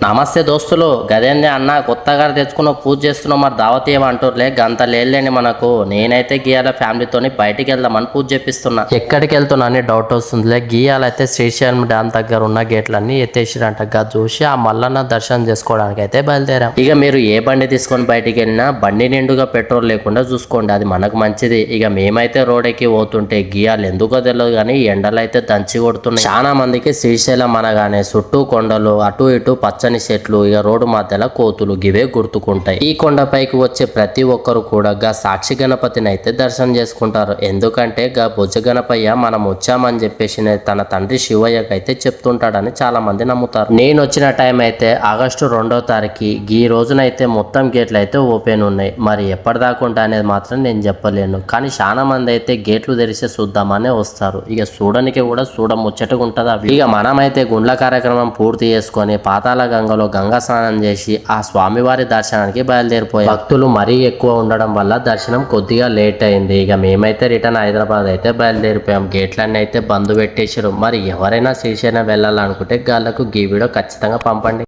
నమస్తే దోస్తులు, గదేంది అన్న కొత్తగా తెచ్చుకున్న పూజ చేస్తున్నావు, మరి దావత్ ఏమంటారులే, గంత లేదులేండి మనకు. నేనైతే గీయాల ఫ్యామిలీతోని బయటికి వెళ్దామని పూజ చేపిస్తున్నా. ఎక్కడికి వెళ్తున్నా అని డౌట్ వస్తుందిలే. గీయాలైతే శ్రీశైలం డ్యామ్ దగ్గర ఉన్న గేట్లన్నీ ఎత్తేసిరంటగా చూసి ఆ మల్లన్న దర్శనం చేసుకోవడానికి అయితే బయలుదేరాం. ఇక మీరు ఏ బండి తీసుకొని బయటికి వెళ్ళినా బండి నిండుగా పెట్రోల్ లేకుండా చూసుకోండి, అది మనకు మంచిది. ఇక మేమైతే రోడ్ ఎక్కి పోతుంటే గీయాలు ఎందుకో తెలియదు కానీ ఎండలు అయితే దంచి కొడుతున్నాయి. చాలా మందికి శ్రీశైలం అనగానే చుట్టూ కొండలు, అటు ఇటు పచ్చని చెట్లు, ఇక రోడ్డు మధ్యలో కోతులు గివే గుర్తుకుంటాయి. ఈ కొండపైకి వచ్చే ప్రతి ఒక్కరు కూడా గా సాక్షి గణపతిని అయితే దర్శనం చేసుకుంటారు. ఎందుకంటే గా భుజ గణపయ్య మనం వచ్చామని చెప్పేసి తన తండ్రి శివయ్యకి అయితే చెప్తుంటాడని చాలా మంది నమ్ముతారు. నేను వచ్చిన టైం అయితే ఆగస్టు 2వ తారీఖు. ఈ రోజునైతే మొత్తం గేట్లు అయితే ఓపెన్ ఉన్నాయి. మరి ఎప్పటిదాకా ఉంటా అనేది మాత్రం నేను చెప్పలేను, కానీ చాలా మంది అయితే గేట్లు తెరిస్తే చూద్దామనే వస్తారు. ఇక చూడడానికి కూడా ముచ్చటగా ఉంటది. ఇక మనమైతే గుండ్ల కార్యక్రమం పూర్తి చేసుకొని పాతాళ గంగలో గంగా స్నానం చేసి ఆ స్వామివారి దర్శనానికి బయలుదేరిపోయాం. భక్తులు మరీ ఎక్కువ ఉండడం వల్ల దర్శనం కొద్దిగా లేట్ అయింది. ఇక మేమైతే రిటర్న్ హైదరాబాద్ అయితే బయలుదేరిపోయాం. గేట్లన్నీ అయితే బంద్ పెట్టేసారు. మరి ఎవరైనా శ్రీశైలం వెళ్ళాలనుకుంటే గాళ్ళకు ఈ వీడియో ఖచ్చితంగా పంపండి.